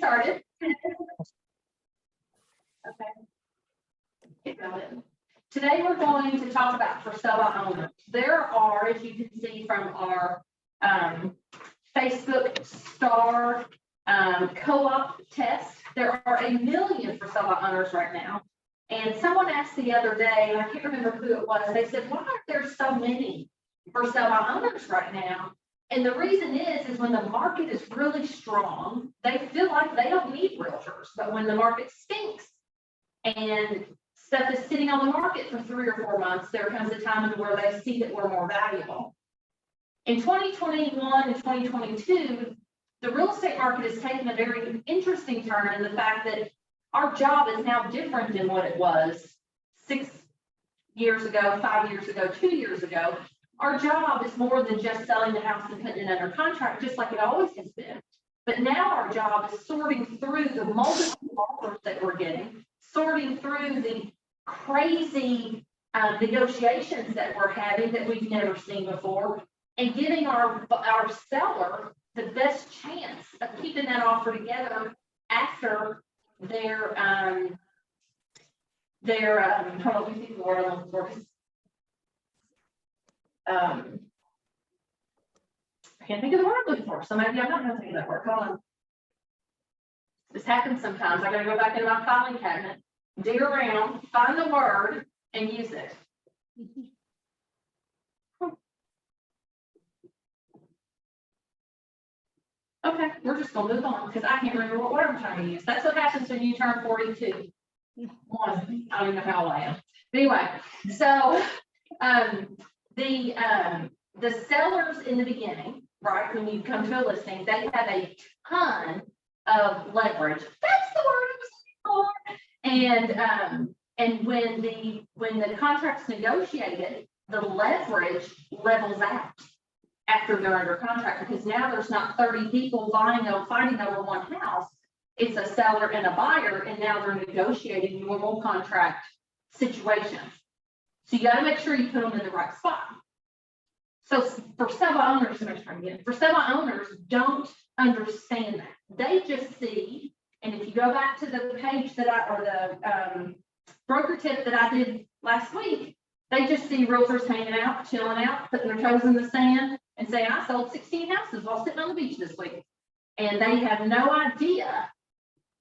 started. Okay. Got it. Today we're going to talk about for sale by owners. There are, as you can see from our Facebook star co-op test, there are 1 million for sale by owners right now. And someone asked the other day, and I can't remember who it was, they said, why aren't there so many for sale by owners right now? And the reason is when the market is really strong, they feel like they don't need realtors. But when the market stinks and stuff is sitting on the market for 3 or 4 months, there comes a time where they see that we're more valuable. In 2021 and 2022, the real estate market has taken a very interesting turn in the fact that our job is now different than what it was 6 years ago, 5 years ago, 2 years ago. Our job is more than just selling the house and putting it under contract, just like it always has been. But now our job is sorting through the multiple offers that we're getting, sorting through the crazy negotiations that we're having that we've never seen before, and giving our seller the best chance of keeping that offer together after their hold on, let me think of the word I'm looking for. I can't think of the word I'm looking for, so maybe I'm not going to think of that word. Hold on. This happens sometimes. I got to go back into my filing cabinet, dig around, find the word, and use it. Okay, we're just going to move on because I can't remember what word I'm trying to use. That's what happens when you turn 42. I don't even know how old I am. But anyway, so the sellers in the beginning, right, when you come to a listing, they have a ton of leverage. That's the word I was looking for. And when the contract's negotiated, the leverage levels out after they're under contract, because now there's not 30 people fighting over one house. It's a seller and a buyer, and now they're negotiating normal contract situations. So you got to make sure you put them in the right spot. So for sale by owners, don't understand that. They just see, and if you go back to the page that the broker tip that I did last week, they just see realtors hanging out, chilling out, putting their toes in the sand, and saying, I sold 16 houses while sitting on the beach this week. And they have no idea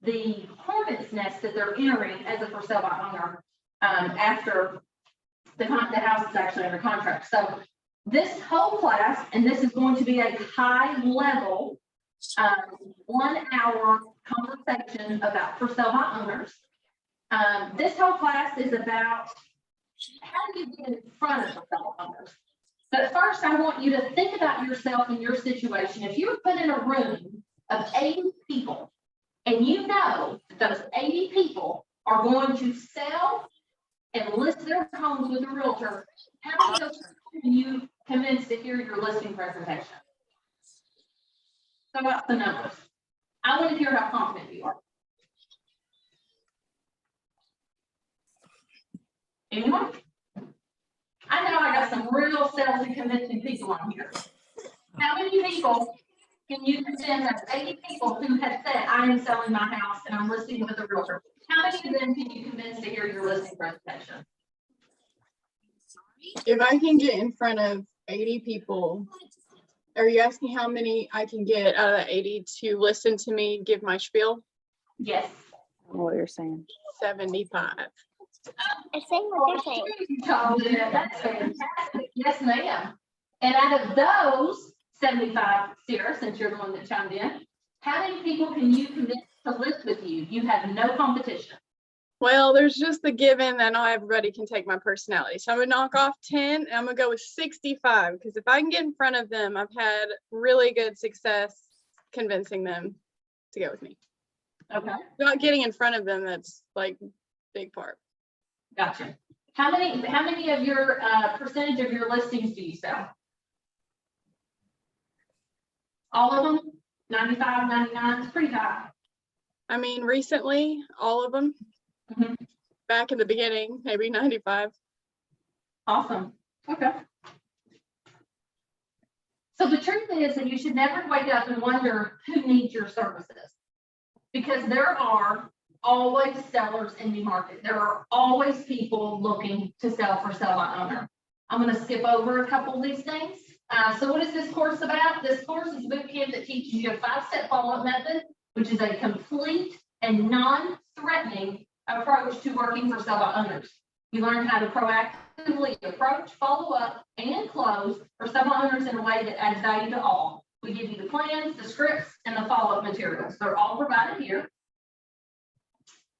the hornet's nest that they're entering as a for sale by owner after the house is actually under contract. So this whole class, and this is going to be a high level 1 hour conversation about for sale by owners. This whole class is about how do you get in front of for sale by owners. But first, I want you to think about yourself and your situation. If you were put in a room of 80 people, and you know that those 80 people are going to sell and list their homes with a realtor, how many of those can you convince to hear your listing presentation? So about the numbers. I want to hear how confident you are. Anyone? I know I got some real sales and convincing people on here. How many people can you convince of 80 people who have said, I am selling my house and I'm listing with a realtor? How many of them can you convince to hear your listing presentation? If I can get in front of 80 people, are you asking how many I can get out of the 80 to listen to me give my spiel? Yes. What you're saying. 75. I'm saying what they're saying. That's fantastic. Yes, ma'am. And out of those 75, Sarah, since you're the one that chimed in, how many people can you convince to list with you? You have no competition. Well, there's just the given that not everybody can take my personality. So I'm gonna knock off 10 and I'm gonna go with 65 because if I can get in front of them, I've had really good success convincing them to go with me. Okay. Not getting in front of them, that's like big part. Gotcha. How many of your percentage of your listings do you sell? All of them? 95, 99? It's pretty high. I mean, recently, all of them. Mm-hmm. Back in the beginning, maybe 95. Awesome. Okay. So the truth is that you should never wake up and wonder who needs your services. because there are always sellers in the market. There are always people looking to sell for sale by owner. I'm going to skip over a couple of these things. So what is this course about? This course is a boot camp that teaches you a 5-step follow-up method, which is a complete and non-threatening approach to working for sale by owners. You learn how to proactively approach, follow up, and close for sale by owners in a way that adds value to all. We give you the plans, the scripts, and the follow-up materials. They're all provided here.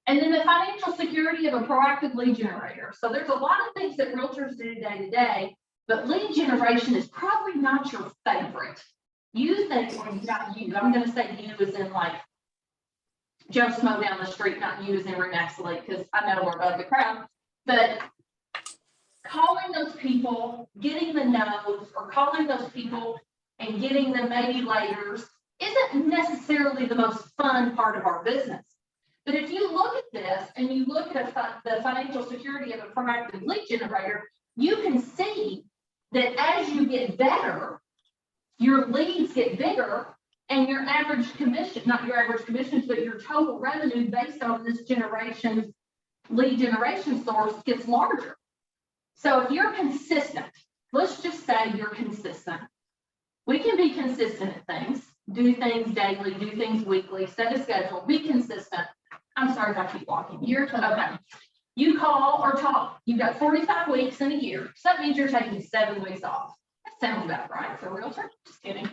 And then the financial security of a proactive lead generator. So there's a lot of things that realtors do day to day, but lead generation is probably not your favorite. You think, well, not you, I'm going to say you as in like Joe Smo down the street, not you as in Remax Lake, because I know we're above the crowd, but calling those people, getting the no's, or calling those people and getting the maybe laters isn't necessarily the most fun part of our business. But if you look at this and you look at the financial security of a proactive lead generator, you can see that as you get better, your leads get bigger and your average commission, not your average commissions, but your total revenue based on this generation's lead generation source gets larger. So if you're consistent, let's just say you're consistent. We can be consistent at things, do things daily, do things weekly, set a schedule, be consistent. I'm sorry if I keep walking. You're okay. You call or talk. You've got 45 weeks in a year. So that means you're taking 7 weeks off. That sounds about right for a realtor. Just kidding.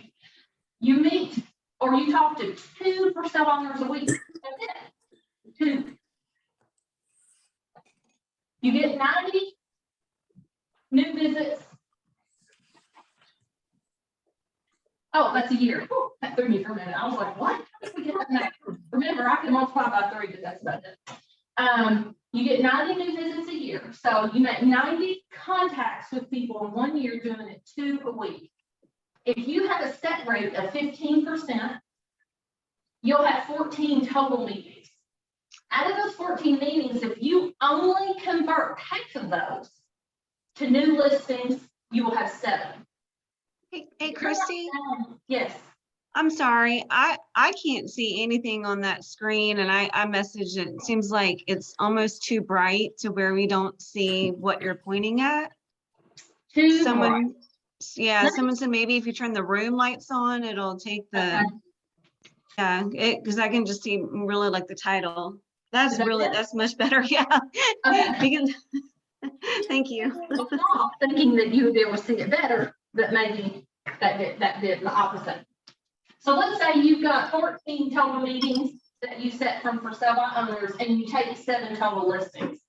You meet or you talk to 2 for sale owners a week. That's it. 2. You get 90 new visits. Oh, that's a year. Ooh, that threw me for a minute. I was like, what? How did we get that? Remember, I can multiply by 3, but that's about it. You get 90 new visits a year. So you make 90 contacts with people in 1 year, doing it 2 a week. If you have a set rate of 15%, you'll have 14 total meetings. Out of those 14 meetings, if you only convert half of those to new listings, you will have 7. Hey, Christy, Yes. I'm sorry. I can't see anything on that screen, and I messaged it. It seems like it's almost too bright to where we don't see what you're pointing at. Someone said maybe if you turn the room lights on, it'll take the, Okay. yeah, because I can just see really like the title. That's much better. Yeah. Okay. Thank you. Thinking that you would be able to see it better, but maybe that did the opposite. So let's say you've got 14 total meetings that you set from for sale by owners and you take 7 total listings.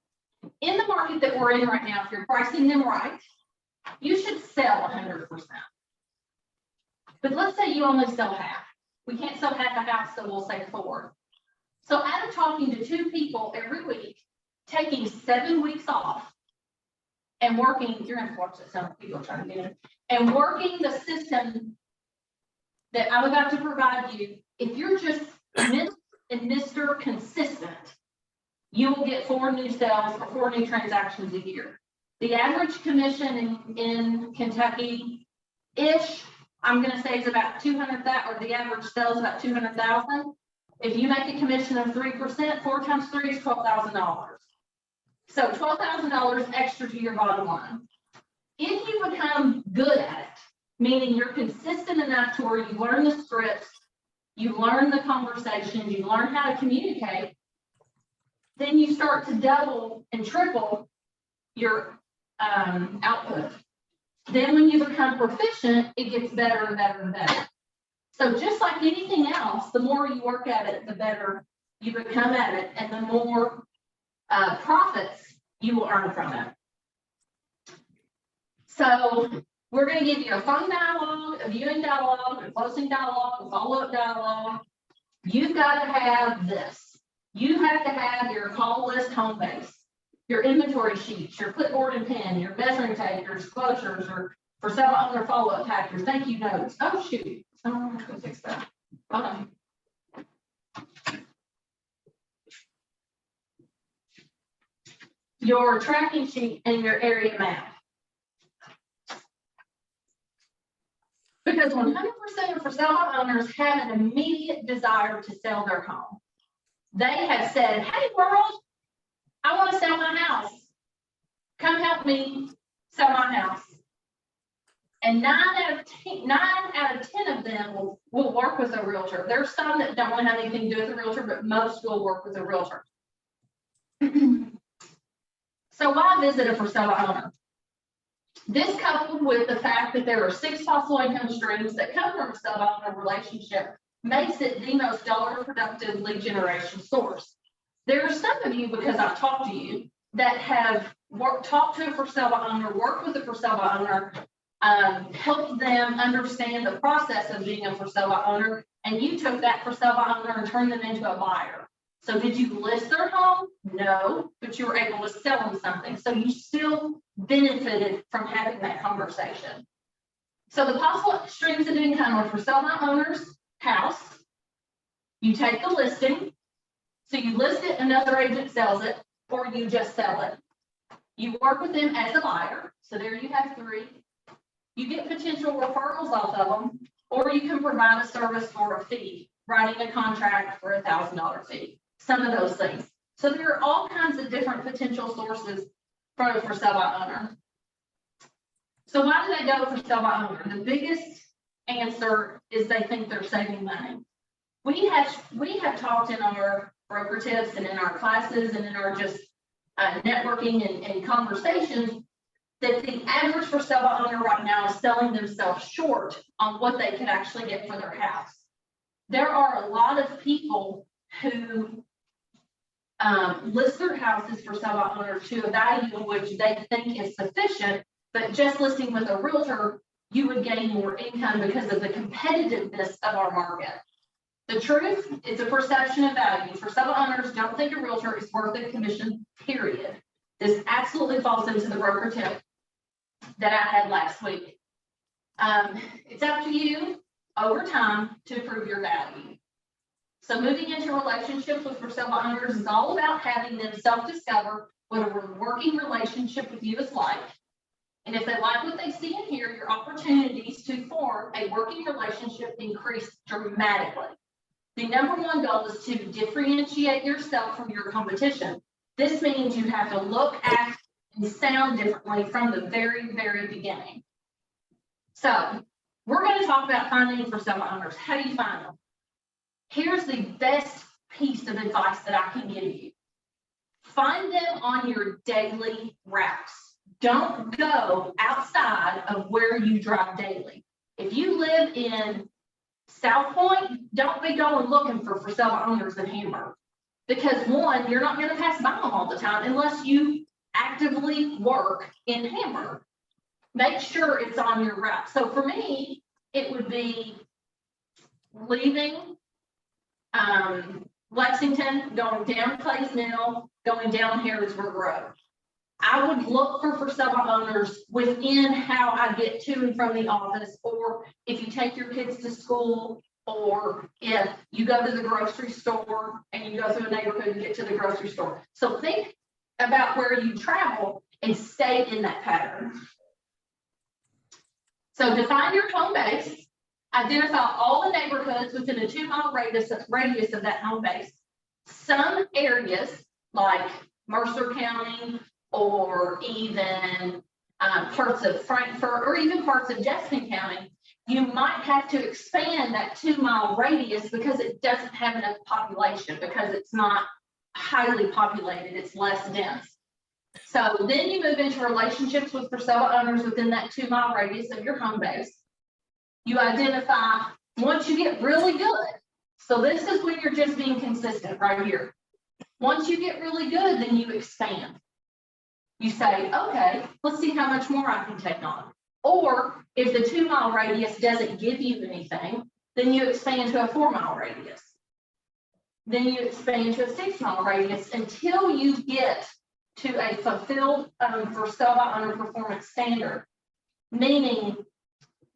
In the market that we're in right now, if you're pricing them right, you should sell 100%. But let's say you only sell half. We can't sell half a house, so we'll say 4. So out of talking to 2 people every week, taking 7 weeks off, and working, you're going to watch that, some people are trying to get in, and working the system that I'm about to provide you, if you're just Mr. Consistent, you will get 4 new sales or 4 new transactions a year. The average commission in Kentucky-ish, I'm going to say is about 200,000, or the average sales about 200,000. If you make a commission of 3%, 4 times 3 is $12,000. So $12,000 extra to your bottom line. If you become good at it, meaning you're consistent enough to where you learn the scripts, you learn the conversations, you learn how to communicate, then you start to double and triple your output. Then when you become proficient, it gets better and better and better. So just like anything else, the more you work at it, the better you become at it, and the more profits you will earn from it. So we're going to give you a phone dialogue, a viewing dialogue, a closing dialogue, a follow-up dialogue. You've got to have this. You have to have your call list home base, your inventory sheets, your clipboard and pen, your measuring tape, your disclosures, or for several other follow-up factors, thank you notes. Oh, shoot. I'm going to fix that. Hold on. Your tracking sheet and your area map. Because 100% of for sale by owners have an immediate desire to sell their home. they have said, hey, world, I want to sell my house. Come help me sell my house. And 9 out of 10 of them will work with a realtor. There's some that don't want to have anything to do with a realtor, but most will work with a realtor. So why visit a for sale by owner? This coupled with the fact that there are 6 possible income streams that come from a sell by owner relationship makes it the most dollar productive lead generation source. There are some of you, because I've talked to you, that have talked to a for sale by owner, worked with a for sale by owner, helped them understand the process of being a for sale by owner, and you took that for sale by owner and turned them into a buyer. So did you list their home? No, but you were able to sell them something. So you still benefited from having that conversation. So the possible streams of income are for sale by owner's house. You take the listing. So you list it, another agent sells it, or you just sell it. You work with them as a buyer. So there you have 3. You get potential referrals off of them, or you can provide a service for a fee, writing a contract for $1,000 fee, some of those things. So there are all kinds of different potential sources for sale by owner. So why do they go for sale by owner? The biggest answer is they think they're saving money. We have talked in our broker tips and in our classes and in our just networking and conversations that the average for sale by owner right now is selling themselves short on what they could actually get for their house. There are a lot of people who list their houses for sale by owner to a value in which they think is sufficient, but just listing with a realtor, you would gain more income because of the competitiveness of our market. The truth is a perception of value. For sale by owners, don't think a realtor is worth the commission, period. This absolutely falls into the broker tip that I had last week. It's up to you over time to prove your value. So moving into relationships with for sale by owners is all about having them self-discover what a working relationship with you is like. And if they like what they see and hear, your opportunities to form a working relationship increase dramatically. The number one goal is to differentiate yourself from your competition. This means you have to look, act, and sound differently from the very, very beginning. So we're going to talk about finding for sale by owners. How do you find them? Here's the best piece of advice that I can give you. Find them on your daily routes. Don't go outside of where you drive daily. If you live in South Point, don't be going looking for sale by owners in Hamburg. Because one, you're not going to pass by them all the time unless you actively work in Hamburg. Make sure it's on your route. So for me, it would be leaving Lexington, going down Clay's Mill, going down Harrodsburg Road. I would look for sale by owners within how I get to and from the office, or if you take your kids to school, or if you go to the grocery store and you go through a neighborhood and get to the grocery store. So think about where you travel and stay in that pattern. So define your home base. Identify all the neighborhoods within a 2-mile radius of that home base. Some areas like Mercer County or even parts of Frankfurt or even parts of Jefferson County, you might have to expand that 2-mile radius because it doesn't have enough population, because it's not highly populated, it's less dense. So then you move into relationships with for sale owners within that 2-mile radius of your home base. You identify once you get really good. So this is when you're just being consistent right here. Once you get really good, then you expand. You say, okay, let's see how much more I can take on. Or if the 2-mile radius doesn't give you anything, then you expand to a 4-mile radius. Then you expand to a 6-mile radius until you get to a fulfilled for sale by owner performance standard, meaning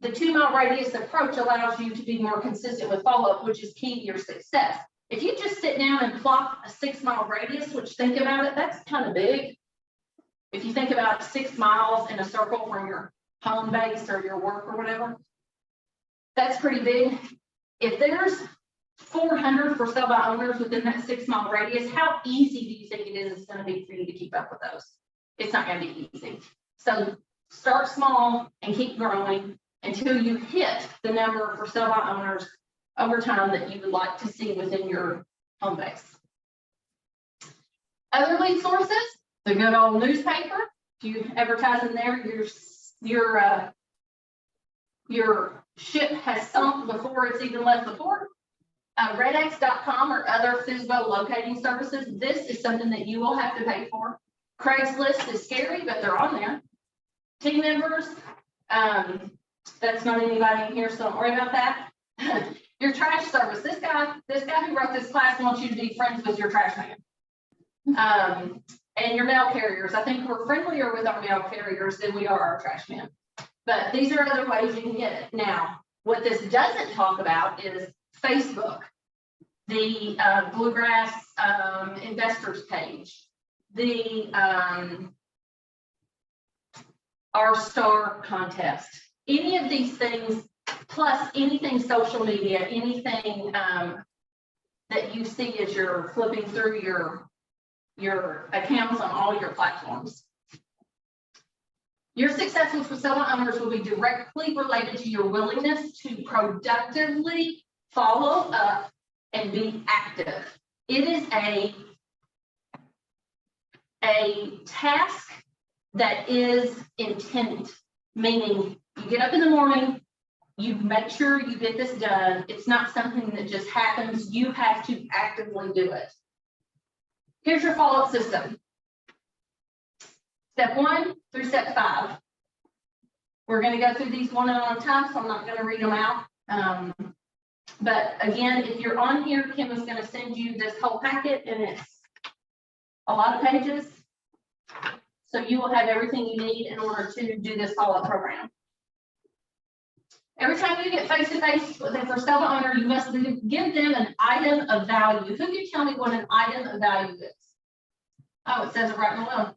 the 2-mile radius approach allows you to be more consistent with follow-up, which is key to your success. If you just sit down and plot a 6-mile radius, which think about it, that's kind of big. If you think about 6 miles in a circle from your home base or your work or whatever, that's pretty big. If there's 400 for sale by owners within that 6-mile radius, how easy do you think it is it's gonna be for you to keep up with those? It's not gonna be easy. So start small and keep growing until you hit the number for sale by owners over time that you would like to see within your home base. Other lead sources, the good old newspaper. If you advertise in there, your ship has sunk before it's even left the port. Redx.com or other FSBO locating services. This is something that you will have to pay for. Craigslist is scary, but they're on there. Team members, that's not anybody in here, so don't worry about that. Your trash service. This guy who wrote this class wants you to be friends with your trash man. And your mail carriers. I think we're friendlier with our mail carriers than we are our trash men. But these are other ways you can get it. Now, what this doesn't talk about is Facebook, the Bluegrass investors page, the our star contest, any of these things, plus anything social media, anything that you see as you're flipping through your accounts on all your platforms. Your success with facility owners will be directly related to your willingness to productively follow up and be active. It is a task that is intent, meaning you get up in the morning, you make sure you get this done. It's not something that just happens. You have to actively do it. Here's your follow-up system. Step 1 through step 5. We're going to go through these one at a time, so I'm not going to read them out. But again, if you're on here, Kim is going to send you this whole packet, and it's a lot of pages. So you will have everything you need in order to do this follow-up program. Every time you get face-to-face with a for sale owner, you must give them an item of value. Who can tell me what an item of value is? Oh, it says it right below.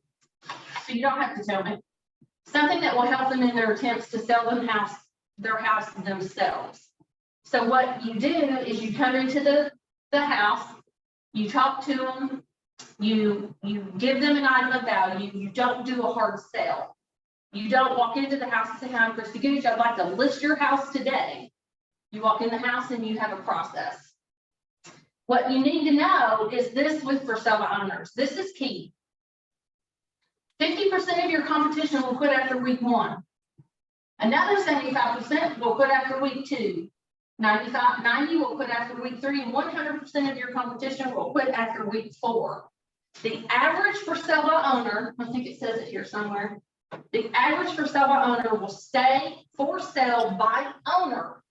So you don't have to tell me. Something that will help them in their attempts to sell their house themselves. So what you do is you come into the house, you talk to them, you give them an item of value. You don't do a hard sell. You don't walk into the house and say, "Hi, I'm Christy Gooch. I'd like to list your house today." You walk in the house and you have a process. What you need to know is this with for sale by owners. This is key. 50% of your competition will quit after week 1. Another 75% will quit after week 2. 90 will quit after week 3, and 100% of your competition will quit after week 4. The average for sale by owner, I think it says it here somewhere. The average for sale by owner will stay for sale by owner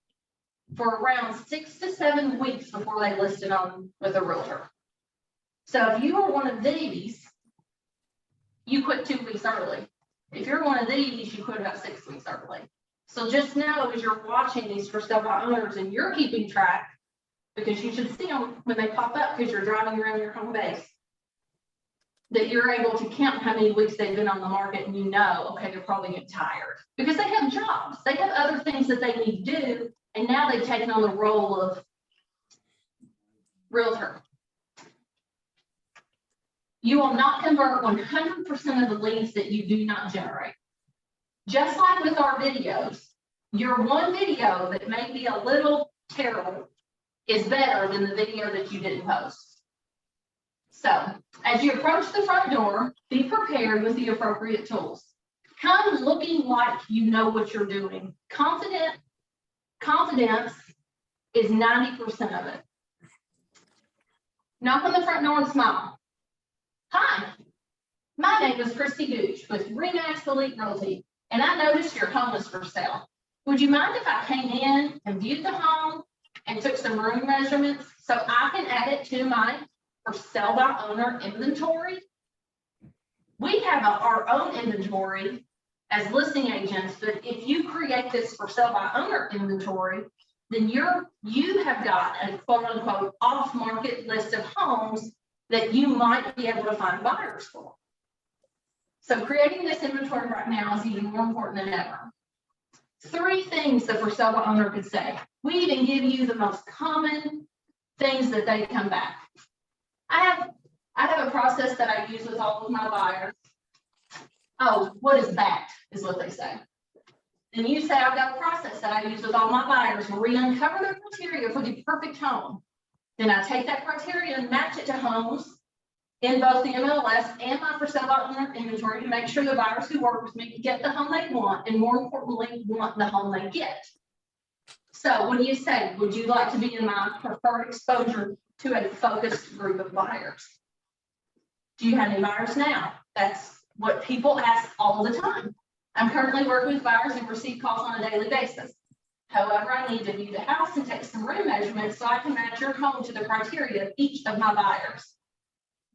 for around 6 to 7 weeks before they list it on with a realtor. So if you are one of these, you quit 2 weeks early. If you're one of these, you quit about 6 weeks early. So just know as you're watching these for sale by owners and you're keeping track, because you should see them when they pop up because you're driving around your home base, that you're able to count how many weeks they've been on the market, and you know, okay, they're probably getting tired because they have jobs. They have other things that they need to do. And now they've taken on the role of realtor. You will not convert 100% of the leads that you do not generate. Just like with our videos, your one video that may be a little terrible is better than the video that you didn't post. So as you approach the front door, be prepared with the appropriate tools. Come looking like you know what you're doing. Confidence is 90% of it. Knock on the front door and smile. Hi, my name is Christy Gooch with RE/MAX Elite Realty, and I noticed your home is for sale. Would you mind if I came in and viewed the home and took some room measurements so I can add it to my for sale by owner inventory? We have our own inventory as listing agents, but if you create this for sale by owner inventory, then you have got a quote unquote off market list of homes that you might be able to find buyers for. So creating this inventory right now is even more important than ever. 3 things that for sale by owner could say. We even give you the most common things that they come back. I have a process that I use with all of my buyers. Oh, what is that, is what they say. And you say, I've got a process that I use with all my buyers where we uncover their criteria for the perfect home. Then I take that criteria and match it to homes in both the MLS and my for sale by owner inventory to make sure the buyers who work with me get the home they want, and more importantly, want the home they get. So what do you say? Would you like to be in my preferred exposure to a focused group of buyers? Do you have any buyers now? That's what people ask all the time. I'm currently working with buyers and receive calls on a daily basis. However, I need to view the house and take some room measurements so I can match your home to the criteria of each of my buyers.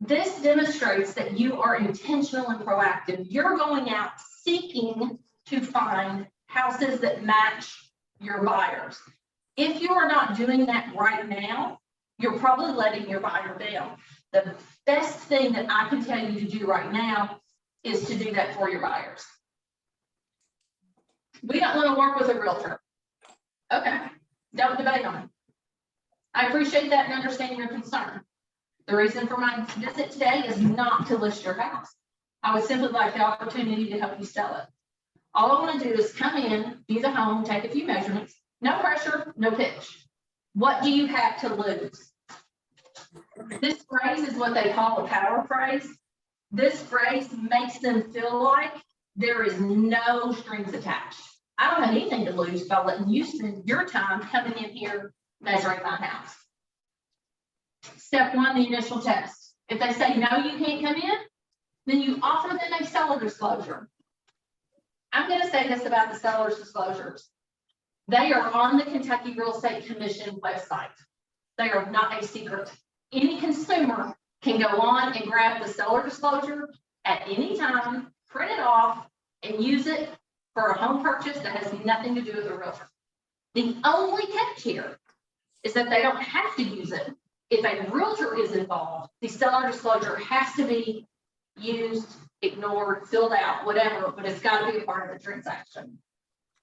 This demonstrates that you are intentional and proactive. You're going out seeking to find houses that match your buyers. If you are not doing that right now, you're probably letting your buyer down. The best thing that I can tell you to do right now is to do that for your buyers. We don't want to work with a realtor. Okay, don't debate on it. I appreciate that and understand your concern. The reason for my visit today is not to list your house. I would simply like the opportunity to help you sell it. All I want to do is come in, view the home, take a few measurements, no pressure, no pitch. What do you have to lose? This phrase is what they call a power phrase. This phrase makes them feel like there is no strings attached. I don't have anything to lose by letting you spend your time coming in here measuring my house. Step one, the initial test. If they say, no, you can't come in, then you offer them a seller disclosure. I'm going to say this about the seller's disclosures. They are on the Kentucky Real Estate Commission website. They are not a secret. Any consumer can go on and grab the seller disclosure at any time, print it off, and use it for a home purchase that has nothing to do with a realtor. The only catch here is that they don't have to use it. If a realtor is involved, the seller disclosure has to be used, ignored, filled out, whatever, but it's got to be a part of the transaction.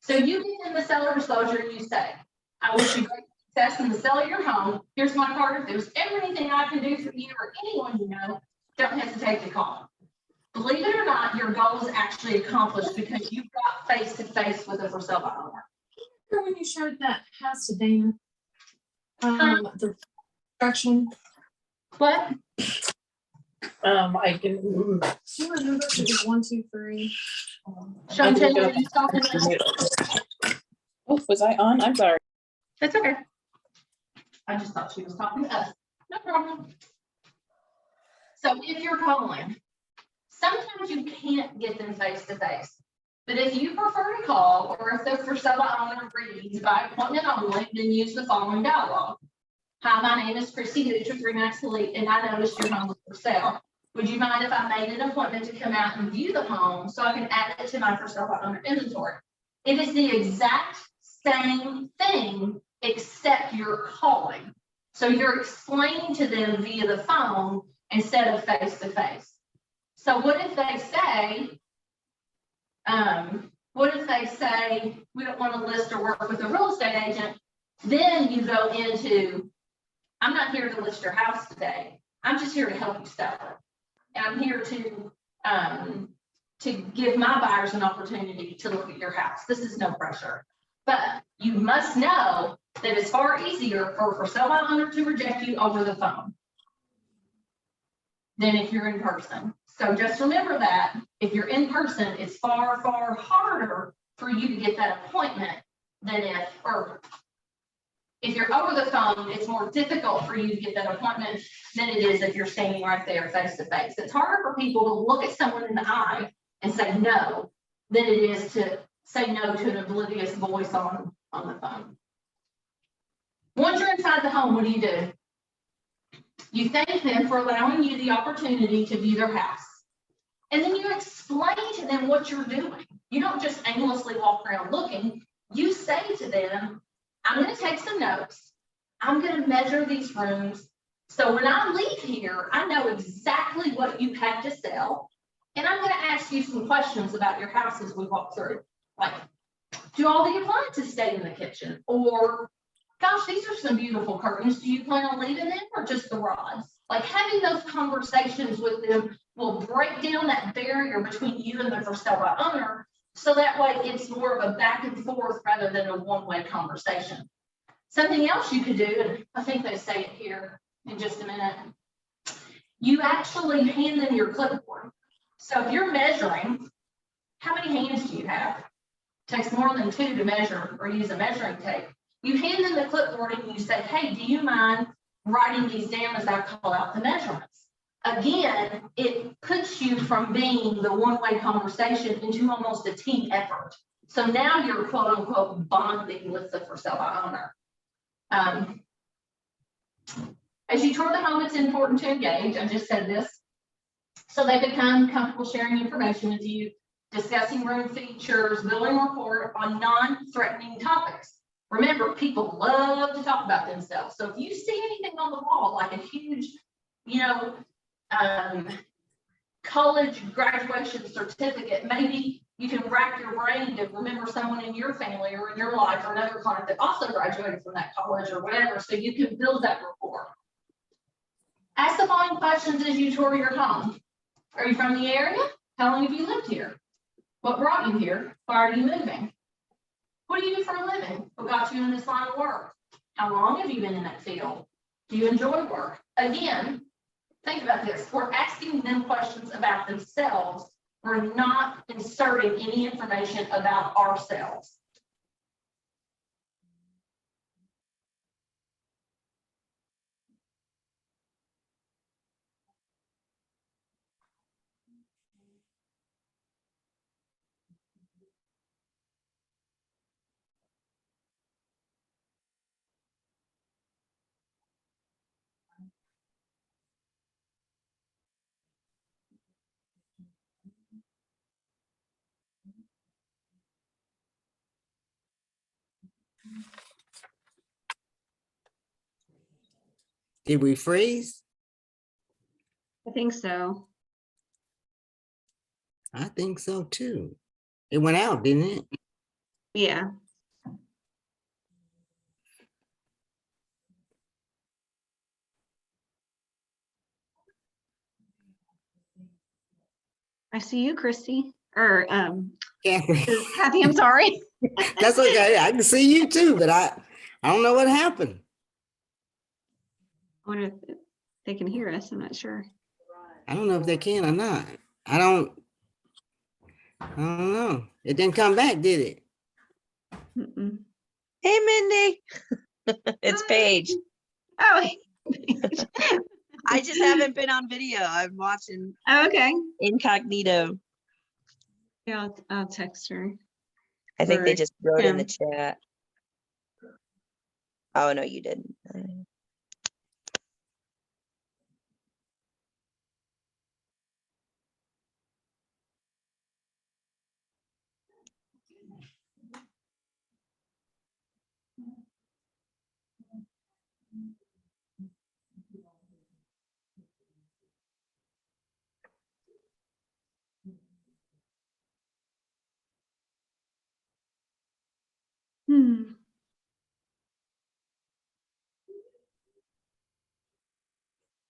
So you get in the seller disclosure and you say, I wish you great success in the sale of your home. Here's my card. If there's ever anything I can do for you or anyone you know, don't hesitate to call. Believe it or not, your goal is actually accomplished because you got face to face with a for sale by owner. When you showed that house to Dana, the construction, What? I can. Do you remember if it was 1, 2, 3? Chantel, are you talking about? Oh, was I on? I'm sorry. It's okay. I just thought she was talking to us. No problem. So if you're calling, sometimes you can't get them face to face. But if you prefer to call, or if the for sale by owner reads by appointment only, then use the following dialogue. Hi, my name is Christy Gooch with Remax Elite, and I noticed your home was for sale. Would you mind if I made an appointment to come out and view the home so I can add it to my for sale by owner inventory? It is the exact same thing, except you're calling. So you're explaining to them via the phone instead of face to face. So what if they say, we don't want to list or work with a real estate agent? Then you go into, I'm not here to list your house today. I'm just here to help you sell it. And I'm here to give my buyers an opportunity to look at your house. This is no pressure. But you must know that it's far easier for sale by owner to reject you over the phone than if you're in person. So just remember that if you're in person, it's far, far harder for you to get that appointment than if you're over the phone, it's more difficult for you to get that appointment than it is if you're standing right there face to face. It's harder for people to look at someone in the eye and say no than it is to say no to an oblivious voice on the phone. Once you're inside the home, what do? You thank them for allowing you the opportunity to view their house. And then you explain to them what you're doing. You don't just aimlessly walk around looking. You say to them, I'm going to take some notes. I'm going to measure these rooms. So when I leave here, I know exactly what you have to sell. And I'm going to ask you some questions about your house as we walk through. Like, do all the appliances stay in the kitchen? Or gosh, these are some beautiful curtains. Do you plan on leaving them or just the rods? Like having those conversations with them will break down that barrier between you and the for sale by owner. So that way it's more of a back and forth rather than a one-way conversation. Something else you could do, and I think they say it here in just a minute, you actually hand them your clipboard. So if you're measuring, how many hands do you have? It takes more than 2 to measure or use a measuring tape. You hand them the clipboard and you say, hey, do you mind writing these down as I call out the measurements? Again, it puts you from being the one-way conversation into almost a team effort. So now you're quote unquote bonding with the for sale by owner. As you tour the home, it's important to engage. I just said this. So they become comfortable sharing information with you, discussing room features, building rapport on non-threatening topics. Remember, people love to talk about themselves. So if you see anything on the wall, like a huge, college graduation certificate, maybe you can rack your brain to remember someone in your family or in your life or another client that also graduated from that college or whatever, so you can build that rapport. Ask the following questions as you tour your home. Are you from the area? How long have you lived here? What brought you here? Why are you moving? What do you do for a living? What got you in this line of work? How long have you been in that field? Do you enjoy work? Again, think about this. We're asking them questions about themselves. We're not inserting any information about ourselves. Did we freeze? I think so. I think so too. It went out, didn't it? Yeah. I see you, Christy, or Catherine, Kathy, I'm sorry. that's okay. I can see you too, but I don't know what happened. I wonder if they can hear us. I'm not sure. I don't know if they can or not. I don't know. It didn't come back, did it? Mm-mm. Hey, Mindy. It's Hi. Paige. Oh, I just haven't been on video. I'm watching okay. incognito. Yeah, I'll text her. I think they Or just wrote in the him. chat. Oh, no, you didn't.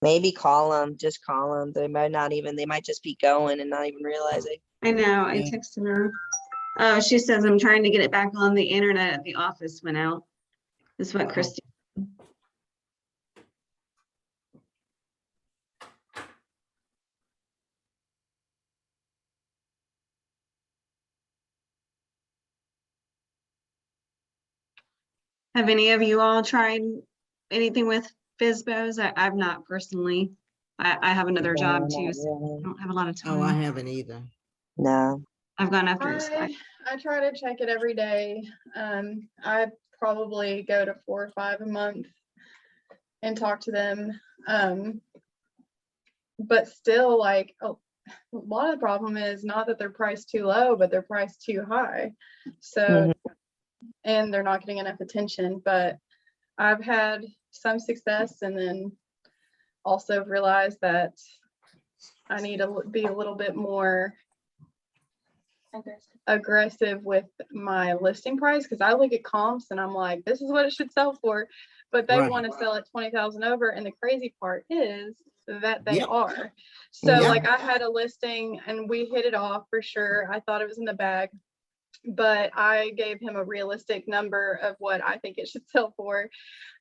Maybe call them. Just call them. They might just be going and not even realizing. I know. I Yeah. texted her. Oh, she says I'm trying to get it back on the internet at the office went out. Is what Christy. Have any of you all tried anything with FSBOs? I've not personally. I have another job No, too, not so I really. don't have a lot of Oh, I time. haven't either. No. I've gone after it. I try to check it every day. I probably go to 4 or 5 a month and talk to them. But still, like, a lot of the problem is not that they're priced too low, but they're priced too high. So, and they're not getting enough attention. But I've had some success, and then also realized that I need to be a little bit more aggressive with my listing price because I look at comps and I'm like, this is what it should sell for. But they Right. want to sell at 20,000 over. And the crazy part is that they Yep. are. So Yep. like I had a listing and we hit it off for sure. I thought it was in the bag, but I gave him a realistic number of what I think it should sell for.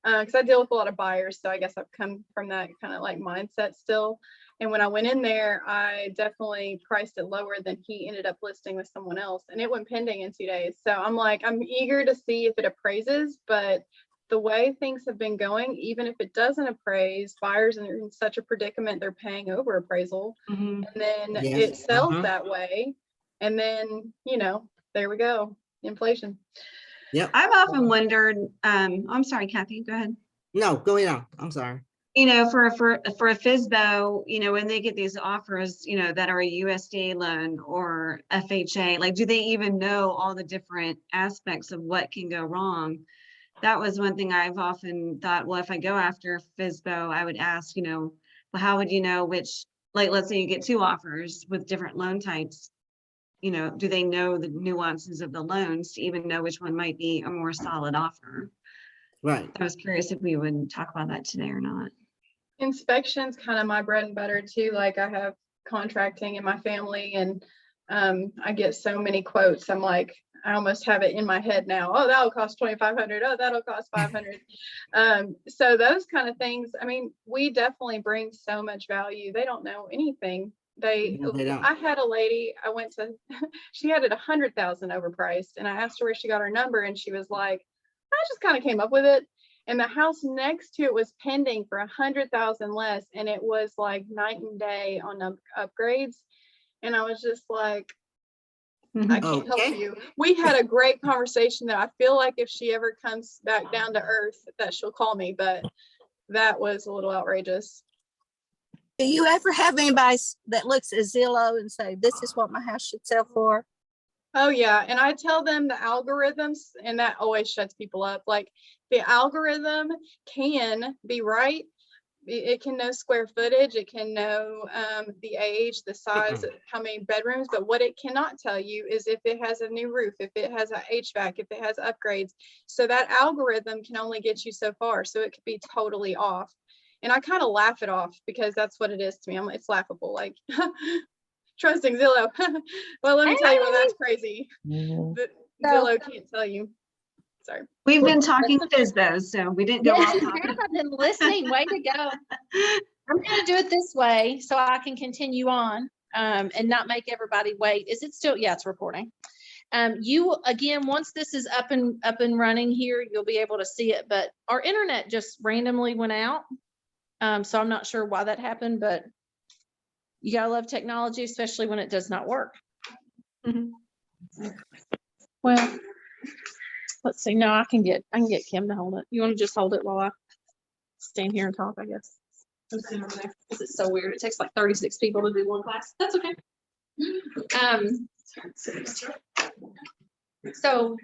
Because I deal with a lot of buyers. So I guess I've come from that kind of like mindset still. And when I went in there, I definitely priced it lower than he ended up listing with someone else. And it went pending in 2 days. So I'm like, I'm eager to see if it appraises, but the way things have been going, even if it doesn't appraise, buyers are in such a predicament, they're paying over appraisal. Mhm. And then Yes. it sells Uh-huh. that way. And then, you know, there we go. Inflation. Yep. I've often wondered, I'm sorry, Kathy, go ahead. No, go ahead. I'm sorry. You know, for a FSBO, you know, when they get these offers, you know, that are a USDA loan or FHA, like, do they even know all the different aspects of what can go wrong? That was one thing I've often thought, well, if I go after FSBO, I would ask, you know, well, how would you know which, like, let's say you get 2 offers with different loan types, you know, do they know the nuances of the loans to even know which one might be a more solid offer? Right. I was curious if we would talk about that today or not. Inspections kind of my bread and butter too. Like I have contracting in my family and I get so many quotes. I'm like, I almost have it in my head now. Oh, that'll cost 2,500. Oh, that'll cost 500. So those kind of things, I mean, we definitely bring so much value. They don't know anything. No, they don't. I had a lady, I went to, she had it 100,000 overpriced and I asked her where she got her number and she was like, I just kind of came up with it. And the house next to it was pending for 100,000 less. And it was like night and day on upgrades. And I was just like, I can't help Okay. you. We had a great conversation that I feel like if she ever comes back down to earth, that she'll call me, but that was a little outrageous. Do you ever have anybody that looks at Zillow and say, this is what my house should sell for? Oh yeah, and I tell them the algorithms, and that always shuts people up. Like the algorithm can be right. It can know square footage, it can know the age, the size, how many bedrooms, but what it cannot tell you is if it has a new roof, if it has a HVAC, if it has upgrades. So that algorithm can only get you so far. So it could be totally off. And I kind of laugh it off because that's what it is to me. It's laughable. Like trusting Zillow. Well, let me tell you what, that's crazy. Zillow can't tell you. Sorry. We've been talking FSBOs, so we didn't go Yes, off you topic. have. I've been listening. Way to go. I'm gonna do it this way so I can continue on and not make everybody wait. Is it still? Yeah, it's recording. You again, once this is up and running here, you'll be able to see it. But our internet just randomly went out, so I'm not sure why that happened. But you gotta love technology, especially when it does not work. Well, let's see. No, I can get Kim to hold it. You want to just hold it while I stand here and talk? I guess. This is so weird. It takes like 36 people to do one class. That's okay. So.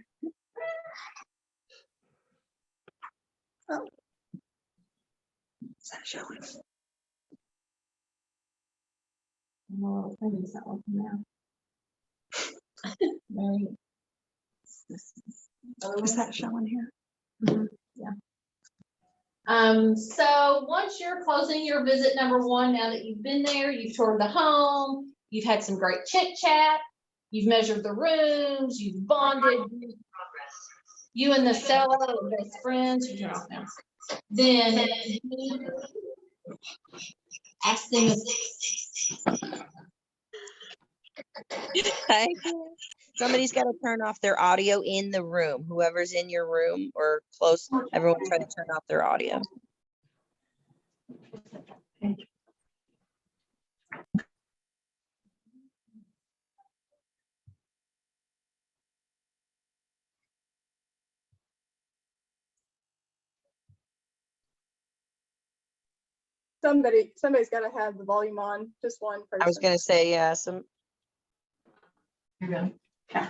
Oh. Is that showing? No, I think it's not working now. Right. Is that showing here? Mm-hmm. Yeah. So once you're closing your visit number 1, now that you've been there, you've toured the home, you've had some great chit chat, you've measured the rooms, you've bonded, you and the seller are best friends. You turn off now. Then you ask them. Thank you. Somebody's got to turn off their audio in the room. Whoever's in your room or close, everyone try to turn off their audio. Somebody's got to have the volume on. Just one person. I was going to say, yeah, You're good. Okay.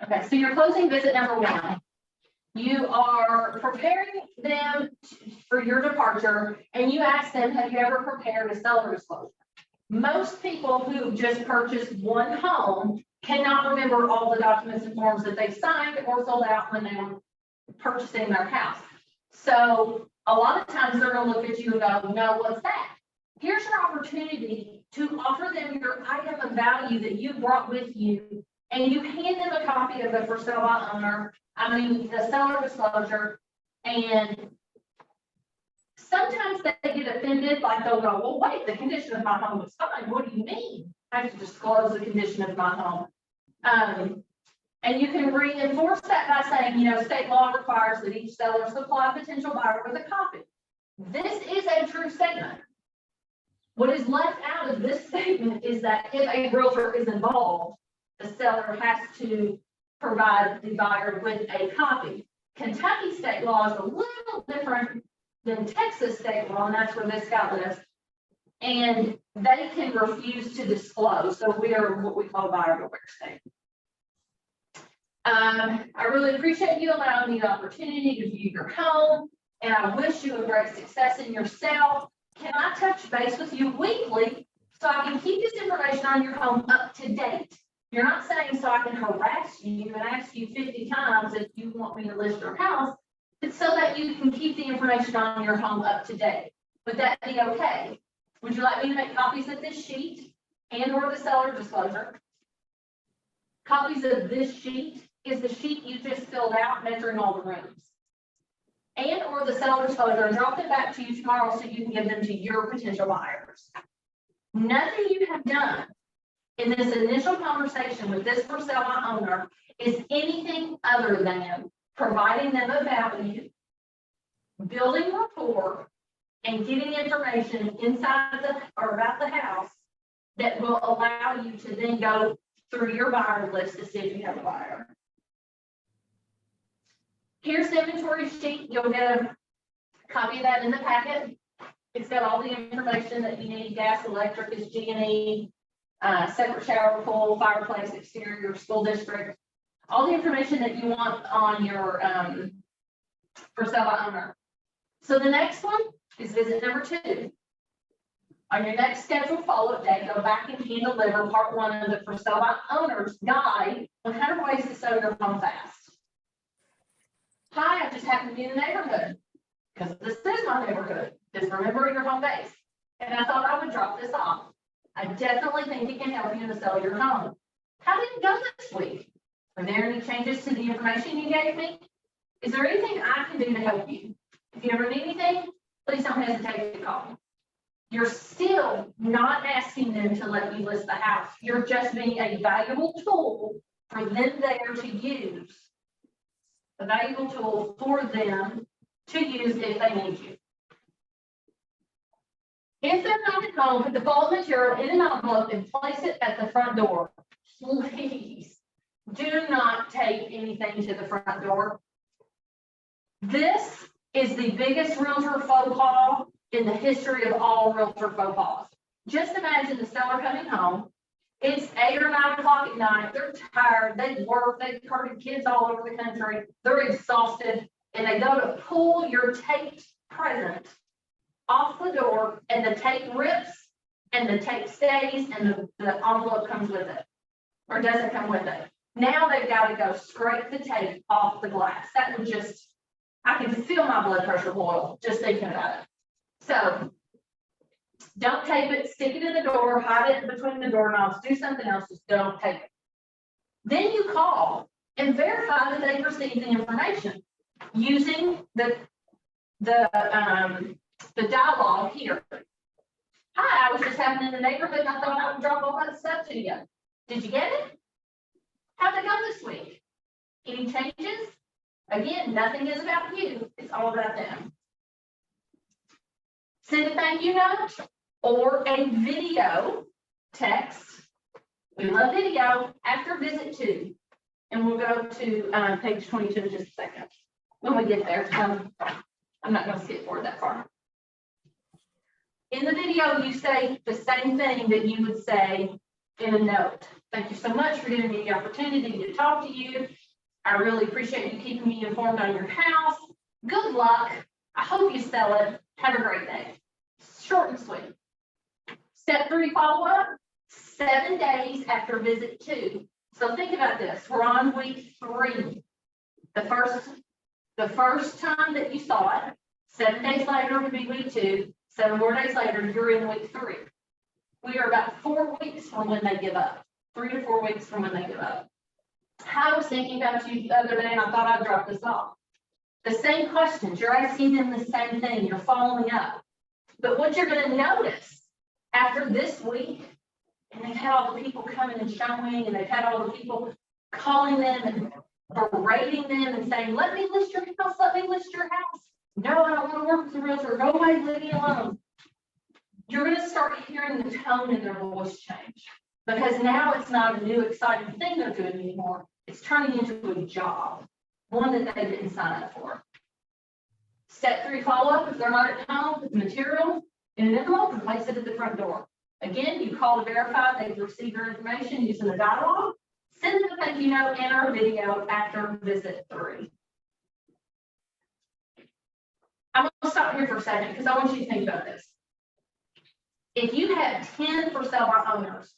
Okay, so you're closing visit number 1. You are preparing them for your departure, and you ask them, have you ever prepared a seller disclosure? Most people who just purchased one home cannot remember all the documents and forms that they signed or filled out when they were purchasing their house. So a lot of times they're gonna look at you and go, no, what's that? Here's your opportunity to offer them your item of value that you brought with you, and you hand them a copy of the for sale by owner, the seller disclosure. And sometimes they get offended, like they'll go, well, wait, the condition of my home is fine. What do you mean? I have to disclose the condition of my home. And you can reinforce that by saying, state law requires that each seller supply a potential buyer with a copy. This is a true statement. What is left out of this statement is that if a realtor is involved, the seller has to provide the buyer with a copy. Kentucky state law is a little different than Texas state law, and that's where this guy lives. And they can refuse to disclose. So we are what we call buyer beware state. I really appreciate you allowing me the opportunity to view your home, and I wish you a great success in your sale. Can I touch base with you weekly so I can keep this information on your home up to date? You're not saying so I can harass you and ask you 50 times if you want me to list your house. It's so that you can keep the information on your home up to date. Would that be okay? Would you like me to make copies of this sheet and or the seller disclosure? Copies of this sheet is the sheet you just filled out measuring all the rooms. And or the seller disclosure, and drop them back to you tomorrow so you can give them to your potential buyers. Nothing you have done in this initial conversation with this for sale by owner is anything other than providing them a value, building rapport, and getting information inside or about the house that will allow you to then go through your buyer list to see if you have a buyer. Here's the inventory sheet. You'll get a copy of that in the packet. It's got all the information that you need. Gas, electric is G&E, separate shower, pool, fireplace, exterior, school district. All the information that you want on your for sale by owner. So the next one is visit number 2. On your next scheduled follow-up day, go back and hand deliver part 1 of the for sale by owner's guide, 100 ways to sell your home fast. Hi, I just happened to be in the neighborhood because this is my neighborhood. Just remember your home base. And I thought I would drop this off. I definitely think it can help you to sell your home. How did it go this week? Are there any changes to the information you gave me? Is there anything I can do to help you? If you ever need anything, please don't hesitate to call. You're still not asking them to let you list the house. You're just being a valuable tool for them there to use. A valuable tool for them to use if they need you. If they're not at home, put the bulk material in an envelope and place it at the front door. Please do not take anything to the front door. This is the biggest realtor faux pas in the history of all realtor faux pas. Just imagine the seller coming home. It's 8 or 9 o'clock at night. They're tired. They've worked. They've carted kids all over the country. They're exhausted. And they go to pull your taped present off the door, and the tape rips and the tape stays and the envelope comes with it or doesn't come with it. Now they've got to go scrape the tape off the glass. That would just, I can feel my blood pressure boil just thinking about it. So don't tape it, stick it in the door, hide it between the doorknobs, do something else, just don't tape it. Then you call and verify that they received the information using the dialogue here. Hi, I was just happening in the neighborhood and I thought I would drop all that stuff to you. Did you get it? How'd it go this week? Any changes? Again, nothing is about you. It's all about them. Send a thank you note or a video text. We love video after visit 2. And we'll go to page 22 in just a second when we get there. I'm not going to skip forward that far. In the video, you say the same thing that you would say in a note. Thank you so much for giving me the opportunity to talk to you. I really appreciate you keeping me informed on your house. Good luck. I hope you sell it. Have a great day. Short and sweet. Step 3 follow-up, 7 days after visit 2. So think about this. We're on week 3. The first time that you saw it, 7 days later would be week 2. 7 more days later, you're in week 3. We are about 4 weeks from when they give up. 3 to 4 weeks from when they give up. I was thinking about you the other day and I thought I'd drop this off. The same questions, you're asking them the same thing, you're following up. But what you're gonna notice after this week, and they've had all the people coming and showing, and they've had all the people calling them and berating them and saying, let me list your house, let me list your house. No, I don't wanna work with the realtor, go away, leave me alone. You're gonna start hearing the tone in their voice change. Because now it's not a new exciting thing they're doing anymore. It's turning into a job, one that they didn't sign up for. Step 3 follow-up, if they're not at home with material in an envelope, and place it at the front door. Again, you call to verify they've received your information using the dialogue. Send them a thank you note and our video after visit 3. I'm going to stop here for a second because I want you to think about this. If you have 10 for sale by owners,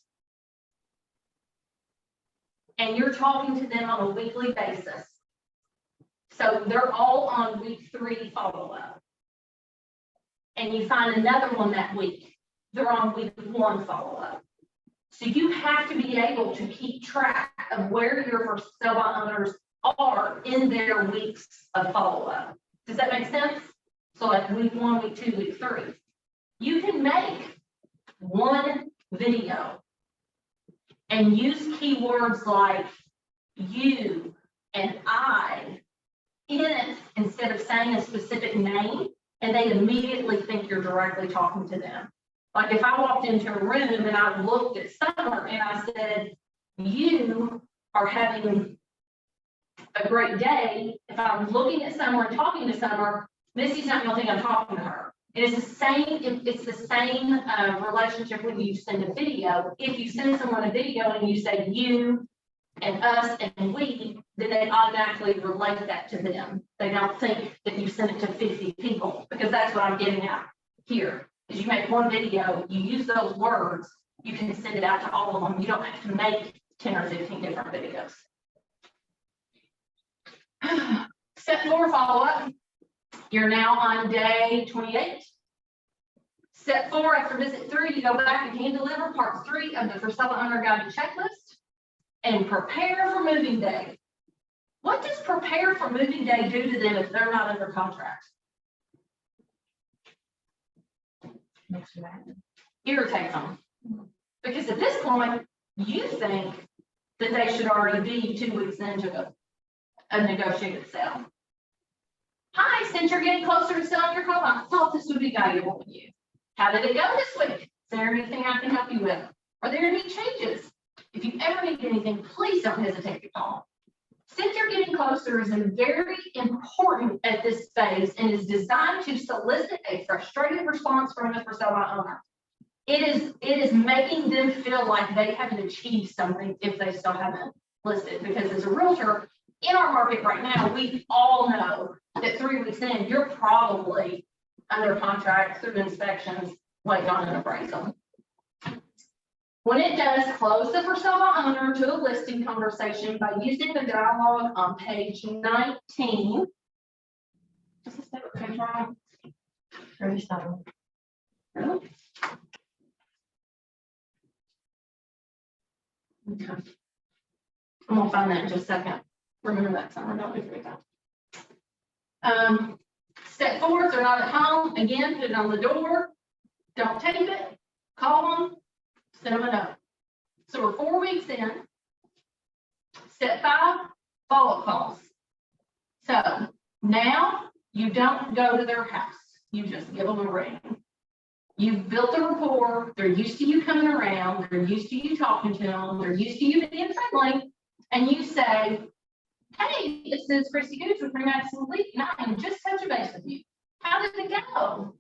and you're talking to them on a weekly basis. So they're all on week 3 follow-up. And you find another one that week, they're on week 1 follow-up. So you have to be able to keep track of where your for sale by owners are in their weeks of follow-up. Does that make sense? So like week 1, week 2, week 3. You can make one video and use keywords like you and I in it instead of saying a specific name, and they immediately think you're directly talking to them. Like if I walked into a room and I looked at Summer and I said, you are having a great day. If I'm looking at Summer and talking to Summer, Missy's not gonna think I'm talking to her. It's the same relationship when you send a video. If you send someone a video and you say you and us and we, then they automatically relate that to them. They don't think that you send it to 50 people, because that's what I'm getting at here. Is you make one video, you use those words, you can send it out to all of them. You don't have to make 10 or 15 different videos. Step 4 follow-up. You're now on day 28. Step 4, after visit 3, you go back and hand deliver part 3 of the For Sale by Owner Guided Checklist and prepare for moving day. What does prepare for moving day do to them if they're not under contract? Irritate them. Because at this point, you think that they should already be 2 weeks into a negotiated sale. Hi, since you're getting closer to selling your home, I thought this would be valuable to you. How did it go this week? Is there anything I can help you with? Are there any changes? If you ever need anything, please don't hesitate to call. Since you're getting closer is very important at this phase and is designed to solicit a frustrated response from the for sale by owner. It is making them feel like they haven't achieved something if they still haven't listed. Because as a realtor in our market right now, we all know that 3 weeks in, you're probably under contract through inspections, waiting on an appraisal. When it does, close the for sale by owner to a listing conversation by using the dialogue on page 19. Does this have a page wrong? 37. Really? Okay. I'm gonna find that in just a second. Remember that, Summer, don't forget that. Step 4, if they're not at home, again, put it on the door. Don't tape it. Call them. Send them a note. So we're 4 weeks in. Step 5, follow-up calls. So now you don't go to their house. You just give them a ring. You've built a rapport. They're used to you coming around. They're used to you talking to them. They're used to you being friendly. And you say, hey, this is Christy Gooch with Remax and Leak, and I am just touching base with you. How did it go?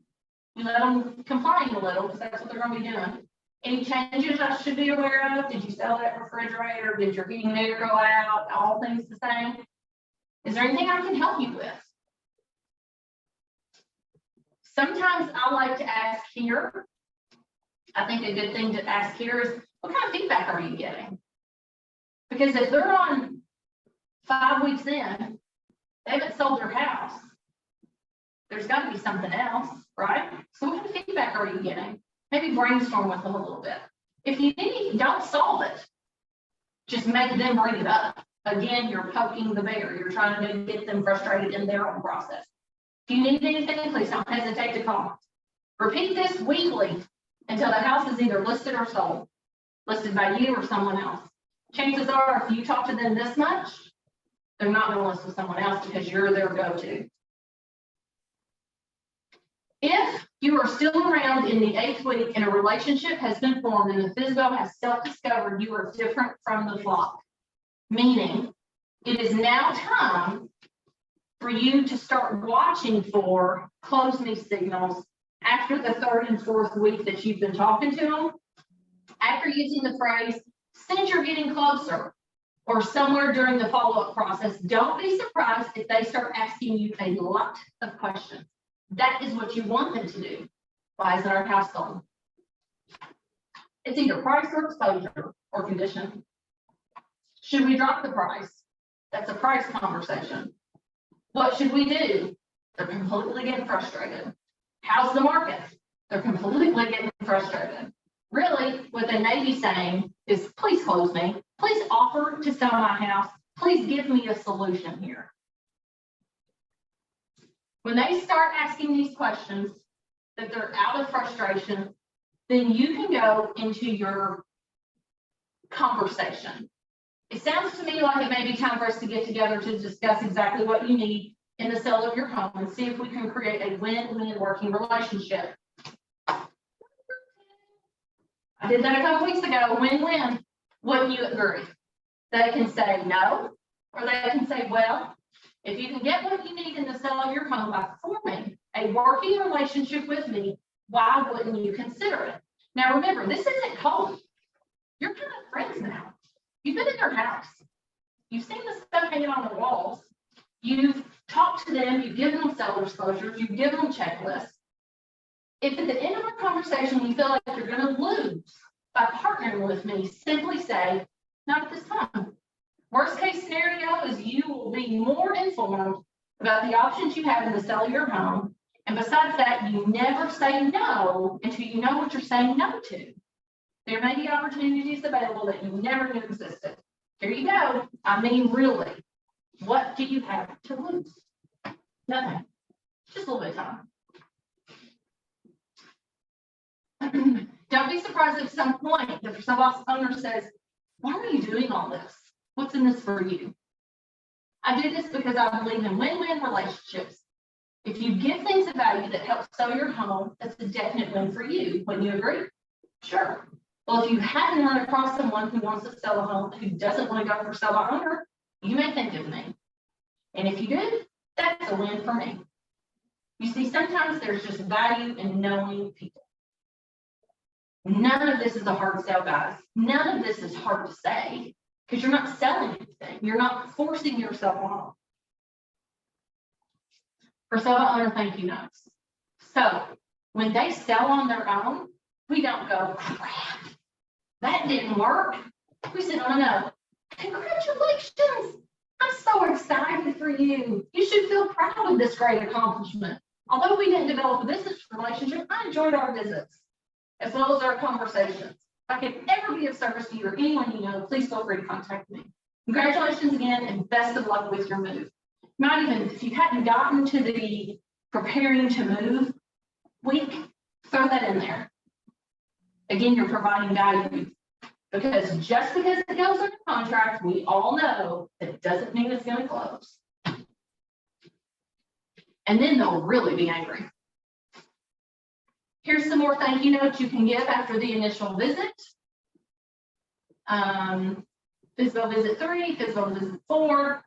You let them complain a little, because that's what they're going to be doing. Any changes I should be aware of? Did you sell that refrigerator? Did your heating meter go out? All things the same. Is there anything I can help you with? Sometimes I like to ask here. I think a good thing to ask here is, what kind of feedback are you getting? Because if they're on 5 weeks in, they haven't sold their house, there's got to be something else, right? So what kind of feedback are you getting? Maybe brainstorm with them a little bit. If you need, don't solve it. Just make them bring it up. Again, you're poking the bear. You're trying to get them frustrated in their own process. If you need anything, please don't hesitate to call. Repeat this weekly until the house is either listed or sold, listed by you or someone else. Chances are, if you talk to them this much, they're not going to list with someone else because you're their go-to. If you are still around in the 8th week and a relationship has been formed and the FSBO has self-discovered you are different from the flock, meaning it is now time for you to start watching for close me signals after the 3rd and 4th week that you've been talking to them, after using the phrase, since you're getting closer, or somewhere during the follow-up process. Don't be surprised if they start asking you a lot of questions. That is what you want them to do. Why isn't our house sold? It's either price or exposure or condition. Should we drop the price? That's a price conversation. What should we do? They're completely getting frustrated. How's the market? They're completely getting frustrated. Really, what they may be saying is, please close me. Please offer to sell my house. Please give me a solution here. When they start asking these questions, that they're out of frustration, then you can go into your conversation. It sounds to me like it may be time for us to get together to discuss exactly what you need in the sale of your home and see if we can create a win-win working relationship. I did that a couple weeks ago, win-win. Wouldn't you agree? They can say no, or they can say, well, if you can get what you need in the sale of your home by forming a working relationship with me, why wouldn't you consider it? Now, remember, this isn't cold. You're kind of friends now. You've been in their house. You've seen the stuff hanging on the walls. You've talked to them. You've given them seller disclosures. You've given them checklists. If at the end of our conversation you feel like you're going to lose by partnering with me, simply say, not at this time. Worst case scenario is you will be more informed about the options you have in the sale of your home. And besides that, you never say no until you know what you're saying no to. There may be opportunities available that you never knew existed. Here you go. I mean, really, what do you have to lose? Nothing. Just a little bit of time. Don't be surprised if at some point the sub owner says, why are you doing all this? What's in this for you? I do this because I believe in win-win relationships. If you give things a value that helps sell your home, that's a definite win for you. Wouldn't you agree? Sure. Well, if you haven't run across someone who wants to sell a home who doesn't want to go for sell by owner, you may think of me. And if you do, that's a win for me. You see, sometimes there's just value in knowing people. None of this is a hard sell, guys. None of this is hard to say because you're not selling anything. You're not forcing yourself on. For sell by owner thank you notes. So when they sell on their own, we don't go, crap, that didn't work. We said, oh no, congratulations. I'm so excited for you. You should feel proud of this great accomplishment. Although we didn't develop a business relationship, I enjoyed our visits, as well as our conversations. If I could ever be of service to you or anyone you know, please feel free to contact me. Congratulations again, and best of luck with your move. Not even, if you hadn't gotten to the preparing to move week, throw that in there. Again, you're providing value. Because just because it goes under contract, we all know that doesn't mean it's going to close. And then they'll really be angry. Here's some more thank you notes you can give after the initial visit. FSBO visit 3, FSBO visit 4,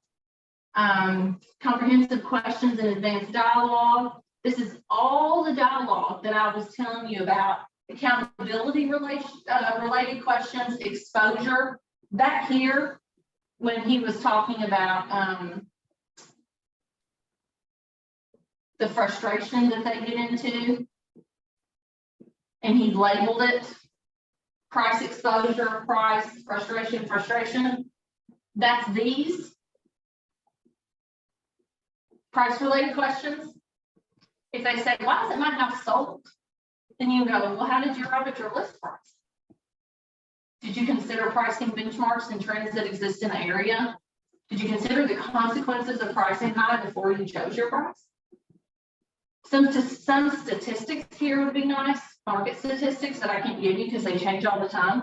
comprehensive questions and advanced dialogue. This is all the dialogue that I was telling you about. Accountability related questions, exposure. Back here, when he was talking about the frustration that they get into. And he labeled it price exposure, price, frustration, frustration. That's these price related questions. If they say, why isn't my house sold? Then you go, well, how did you arrive at your list price? Did you consider pricing benchmarks and trends that exist in the area? Did you consider the consequences of pricing high before you chose your price? Some statistics here would be nice, market statistics that I can't give you because they change all the time.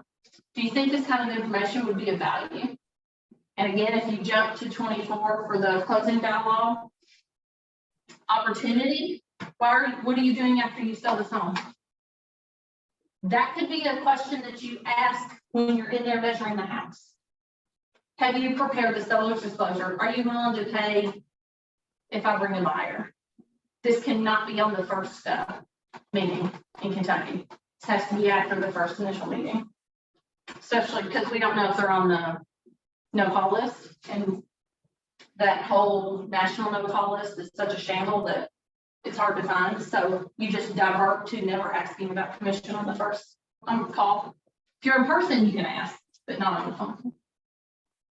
Do you think this kind of information would be of value? And again, if you jump to 24 for the closing dialogue, opportunity, what are you doing after you sell this home? That could be a question that you ask when you're in there measuring the house. Have you prepared the seller's disclosure? Are you willing to pay if I bring a buyer? This cannot be on the first meeting in Kentucky. This has to be after the first initial meeting, especially because we don't know if they're on the no-call list, and that whole national no-call list is such a shamble that it's hard to find. So you just divert to never asking about commission on the first call. If you're in person, you can ask, but not on the phone.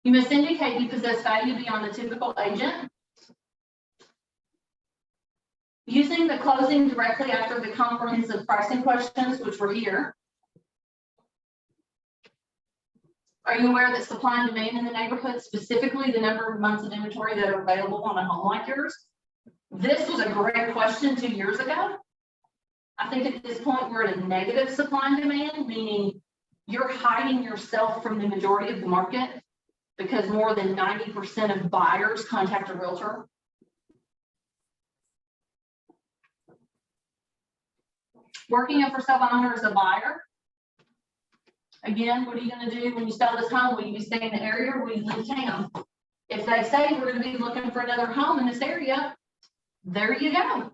You must indicate you possess value beyond the typical agent. Using the closing directly after the comprehensive pricing questions, which were here. Are you aware that supply and demand in the neighborhood, specifically the number of months of inventory that are available on a home like yours? This was a great question 2 years ago. I think at this point we're at a negative supply and demand, meaning you're hiding yourself from the majority of the market because more than 90% of buyers contact a realtor. Working up for sale by owner as a buyer. Again, what are you going to do when you sell this home? Will you stay in the area or will you leave town? If they say we're going to be looking for another home in this area, there you go.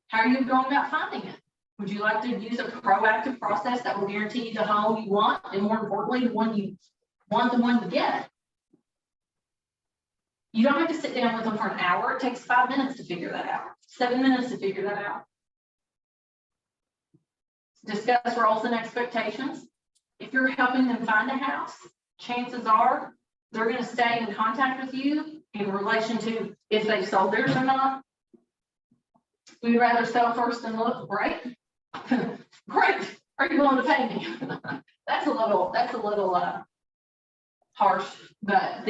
How are you going about finding it? Would you like to use a proactive process that will guarantee you the home you want, and more importantly, the one you want, the one you get? You don't have to sit down with them for an hour. It takes 5 minutes to figure that out, 7 minutes to figure that out. Discuss roles and expectations. If you're helping them find a house, chances are they're going to stay in contact with you in relation to if they sold theirs or not. We'd rather sell first than look, right? Great. Are you willing to pay me? That's a little harsh, but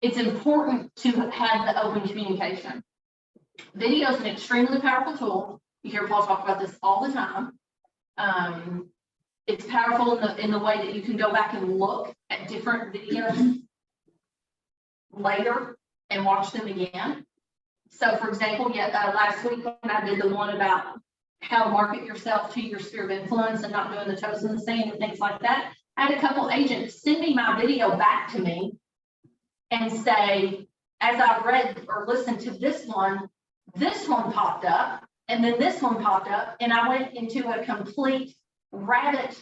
it's important to have the open communication. Video is an extremely powerful tool. You hear Paul talk about this all the time. It's powerful in the way that you can go back and look at different videos later and watch them again. So for example, last week when I did the one about how to market yourself to your sphere of influence and not doing the toes in the sand and things like that, I had a couple agents send me my video back to me and say, as I read or listened to this one popped up, and then this one popped up, and I went into a complete rabbit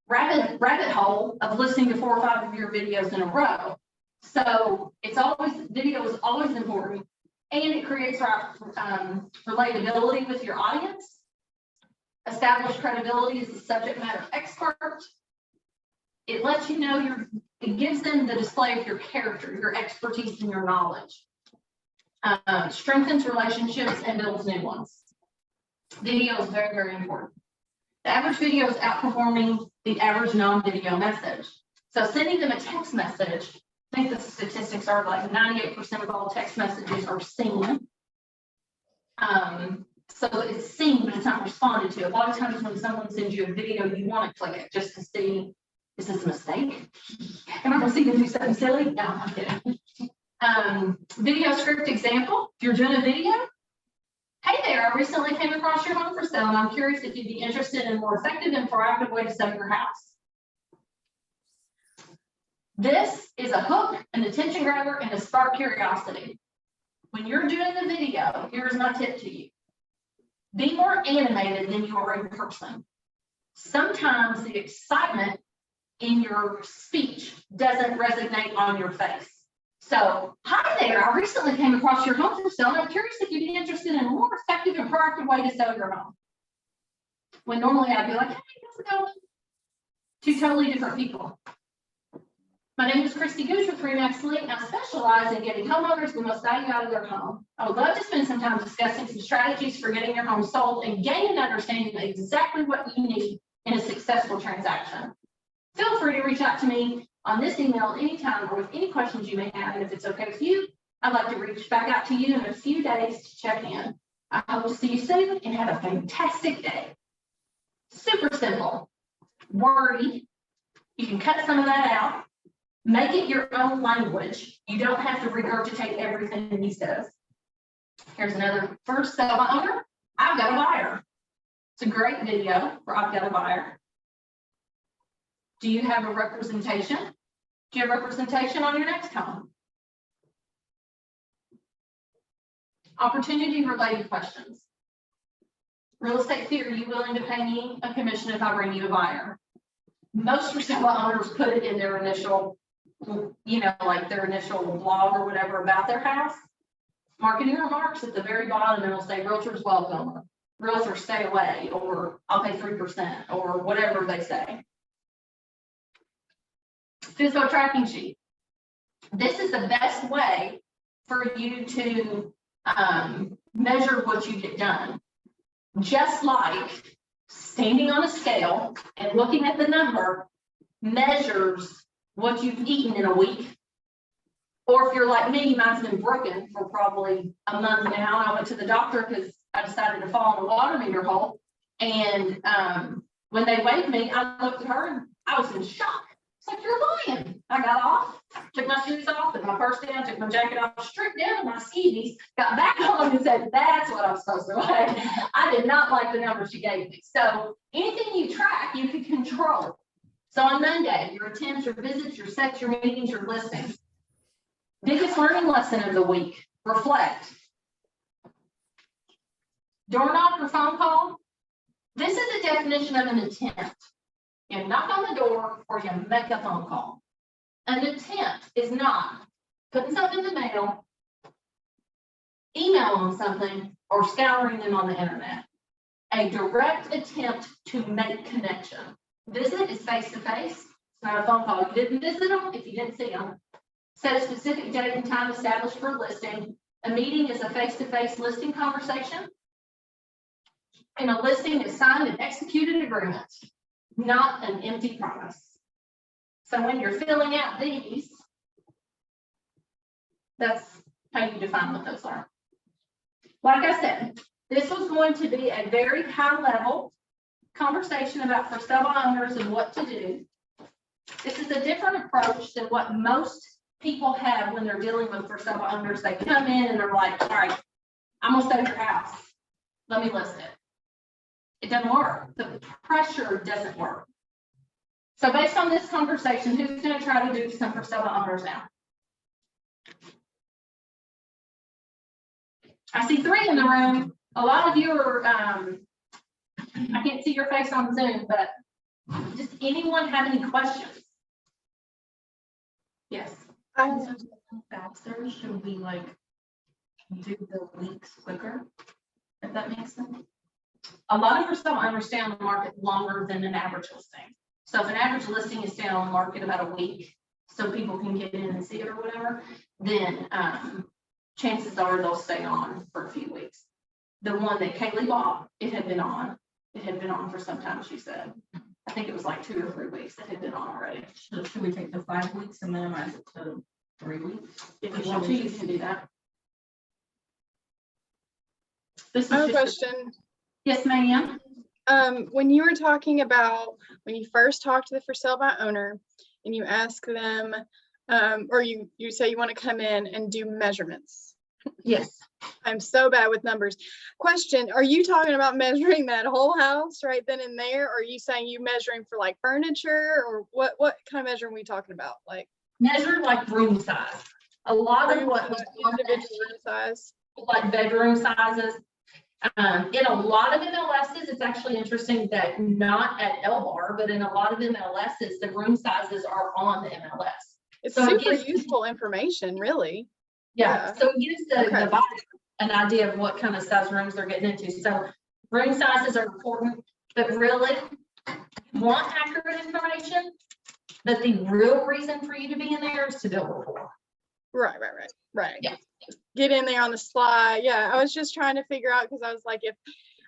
hole of listening to 4 or 5 of your videos in a row. So video is always important, and it creates relatability with your audience. Establish credibility as a subject matter expert. It lets you know it gives them the display of your character, your expertise, and your knowledge. Strengthens relationships and builds new ones. Video is very, very important. The average video is outperforming the average non-video message. So sending them a text message, I think the statistics are like 98% of all text messages are seen. So it's seen, but it's not responded to. A lot of times when someone sends you a video, you want to click it just to see, is this a mistake? Am I going to see them do something silly? No, I'm kidding. Video script example, if you're doing a video, hey there, I recently came across your home for sale and I'm curious if you'd be interested in a more effective and proactive way to sell your house. This is a hook, an attention grabber, and a spark curiosity. When you're doing the video, here's my tip to you. Be more animated than you are in person. Sometimes the excitement in your speech doesn't resonate on your face. So, hi there, I recently came across your home for sale, and I'm curious if you'd be interested in a more effective and proactive way to sell your home. When normally I'd be like, hey, how's it going? Two totally different people. My name is Christy Gooch with Remax Link, and I specialize in getting homeowners the most value out of their home. I would love to spend some time discussing some strategies for getting your home sold and gain an understanding of exactly what you need in a successful transaction. Feel free to reach out to me on this email anytime or with any questions you may have, and if it's okay with you, I'd like to reach back out to you in a few days to check in. I hope to see you soon and have a fantastic day. Super simple. Wordy. You can cut some of that out. Make it your own language. You don't have to regurgitate everything he says. Here's another first sell by owner. I've got a buyer. It's a great video for I've got a buyer. Do you have a representation? Do you have representation on your next home? Opportunity related questions. Real estate fee, are you willing to pay me a commission if I bring you a buyer? Most for sale by owners put it in their initial, like their initial blog or whatever about their house. Marketing remarks at the very bottom, and it'll say realtors welcome, or realtors stay away, or I'll pay 3%, or whatever they say. FSBO tracking sheet. This is the best way for you to measure what you get done. Just like standing on a scale and looking at the number measures what you've eaten in a week. Or if you're like me, mine's been broken for probably a month now. And I went to the doctor because I decided to fall in a water meter hole. And when they weighed me, I looked at her and I was in shock. It's like, you're lying. I got off, took my shoes off, put my purse down, took my jacket off, stripped down to my skivvies, got back on and said, that's what I'm supposed to weigh. I did not like the number she gave me. So anything you track, you can control. So on Monday, your attempts, your visits, your sets, your meetings, your listings. Biggest learning lesson of the week, reflect. Door knock or phone call. This is the definition of an attempt. You knock on the door or you make a phone call. An attempt is not putting something in the mail, email them something, or scouring them on the internet. A direct attempt to make connection. Visit is face-to-face. It's not a phone call. You didn't visit them if you didn't see them. Set a specific date and time established for a listing. A meeting is a face-to-face listing conversation. And a listing is signed and executed agreement, not an empty promise. So when you're filling out these, that's how you define what those are. Like I said, this was going to be a very high level conversation about for sale by owners and what to do. This is a different approach than what most people have when they're dealing with for sale by owners. They come in and they're like, all right, I'm gonna sell your house. Let me list it. It doesn't work. The pressure doesn't work. So based on this conversation, who's going to try to do some for sale by owners now? I see 3 in the room. A lot of you are, I can't see your face on Zoom, but does anyone have any questions? Yes. Faster, should we like do the weeks quicker? If that makes sense. A lot of for sale by owners stay on the market longer than an average listing. So if an average listing is staying on the market about a week, so people can get in and see it or whatever, then chances are they'll stay on for a few weeks. The one that Kaylee bought, it had been on. It had been on for some time, she said. I think it was like 2 or 3 weeks that had been on already. Should we take the 5 weeks and minimize it to 3 weeks? If you want to, you can do that. This is I have a just question. Yes, ma'am. When you were talking about when you first talk to the for sale by owner and you ask them, or you say you want to come in and do measurements. Yes. I'm so bad with numbers. Question, are you talking about measuring that whole house right then and there? Or are you saying you measuring for like furniture, or what kind of measuring are we talking about? Like Measure like room size. A lot of what individual room size, like bedroom sizes. In a lot of MLSs, it's actually interesting that not at LBAR, but in a lot of MLSs, the room sizes are on the MLS. It's So it super gives- useful information, really. Yeah, so it gives the Okay. buyer an idea of what kind of size rooms they're getting into. So room sizes are important, but really you want accurate information. But the real reason for you to be in there is to build rapport. Right. Yeah. Get in there on the slide. Yeah, I was just trying to figure out, because I was like, if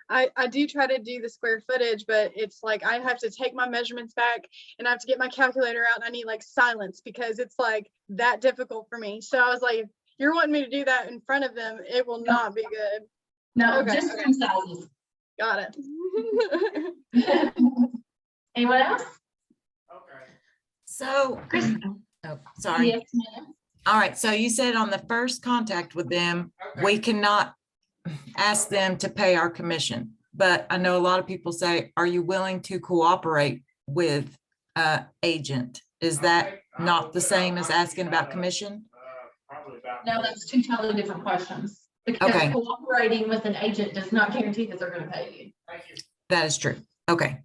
I do try to do the square footage, but it's like I have to take my measurements back and I have to get my calculator out and I need like silence because it's like that difficult for me. So I was like, if you're wanting me to do that in front of them, it will not be good. No, Okay, just okay. room sizes. Got it. Anyone else? So, oh, sorry. Yes, ma'am. All right, so you said on the first contact with them, we cannot ask them to pay our commission. But I know a lot of people say, are you willing to cooperate with agent? Is that not the same as asking about commission? No, that's two totally different questions. Because Okay. cooperating with an agent does not guarantee that they're going to pay you. That is true. Okay.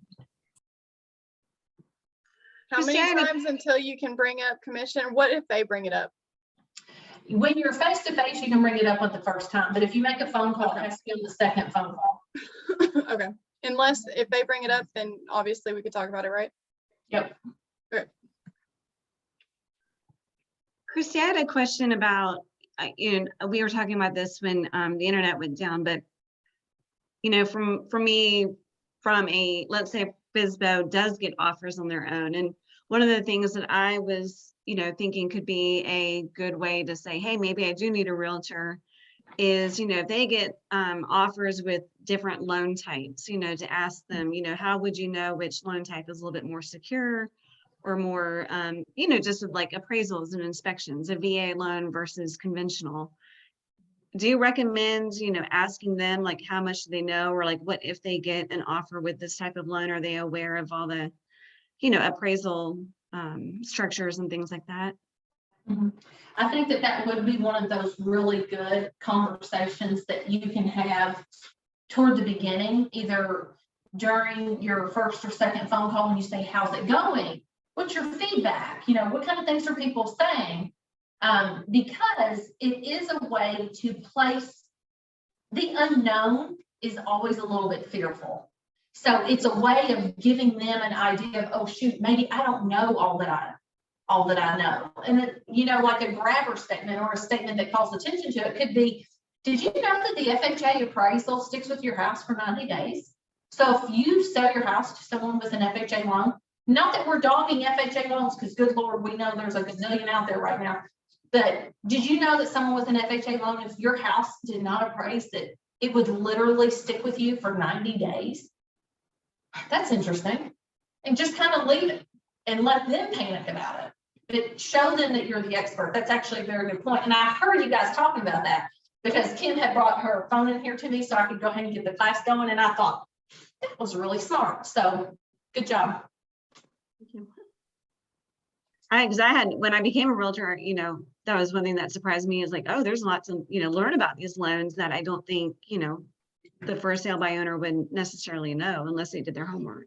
How many Christiana- times until you can bring up commission? What if they bring it up? When you're face to face, you can bring it up with the first time, but if you make a phone call, it has to be on the second phone call. Okay. Unless if they bring it up, then obviously we could talk about it, right? Yep. Christy, I had a question about, we were talking about this when the internet went down, but for me, from a, let's say FSBO does get offers on their own. And one of the things that I was, thinking could be a good way to say, hey, maybe I do need a realtor is, if they get offers with different loan types, to ask them, how would you know which loan type is a little bit more secure or more, just like appraisals and inspections, a VA loan versus conventional. Do you recommend, asking them like how much do they know, or like what if they get an offer with this type of loan? Are they aware of all the, appraisal structures and things like that? Mhm. I think that would be one of those really good conversations that you can have toward the beginning, either during your first or second phone call when you say, how's it going? What's your feedback? What kind of things are people saying? Because it is a way to place the unknown is always a little bit fearful. So it's a way of giving them an idea of, oh shoot, maybe I don't know all that I know. And then, like a grabber statement or a statement that calls attention to it could be, did you know that the FHA appraisal sticks with your house for 90 days? So if you sell your house to someone with an FHA loan, not that we're dogging FHA loans, because good Lord, we know there's a gazillion out there right now. But did you know that someone with an FHA loan, if your house did not appraise, that it would literally stick with you for 90 days? That's interesting. And just kind of leave it and let them panic about it. But show them that you're the expert. That's actually a very good point. And I heard you guys talking about that because Kim had brought her phone in here to me so I could go ahead and get the class going. And I thought that was really smart. So good job. Because I had, when I became a realtor, that was one thing that surprised me is like, oh, there's lots of, learn about these loans that I don't think, the first sale by owner would necessarily know unless they did their homework.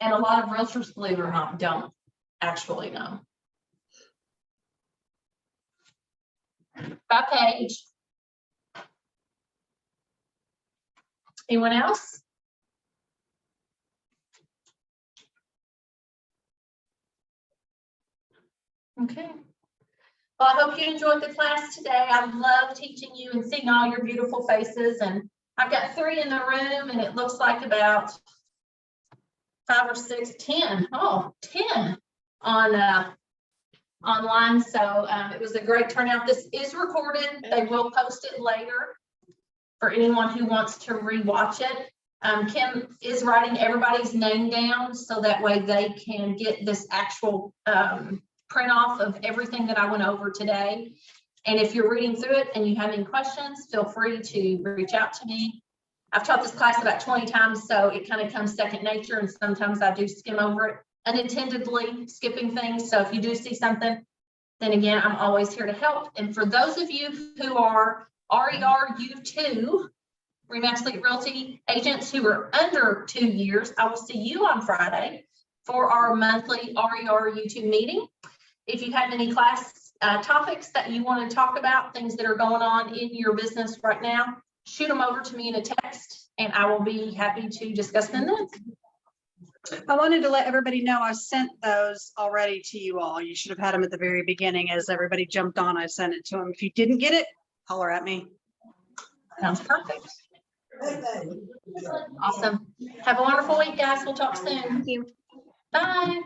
And a lot of realtors, believe it or not, don't actually know. By page. Anyone else? Okay. Well, I hope you enjoyed the class today. I love teaching you and seeing all your beautiful faces. And I've got 3 in the room and it looks like about 5 or 6, 10. Oh, 10 on online. So it was a great turnout. This is recorded. They will post it later for anyone who wants to rewatch it. Kim is writing everybody's name down so that way they can get this actual print off of everything that I went over today. And if you're reading through it and you have any questions, feel free to reach out to me. I've taught this class about 20 times, so it kind of comes second nature, and sometimes I do skim over it unintentionally, skipping things. So if you do see something, then again, I'm always here to help. And for those of you who are RERU2, Remax Elite Realty agents who are under 2 years, I will see you on Friday for our monthly RERU2 meeting. if you have any class topics that you want to talk about, things that are going on in your business right now, shoot them over to me in a text and I will be happy to discuss them then. I wanted to let everybody know I sent those already to you all. You should have had them at the very beginning as everybody jumped on. I sent it to them. If you didn't get it, holler at me. Sounds perfect. Awesome. Have a wonderful week, guys. We'll talk soon. Thank you. Bye.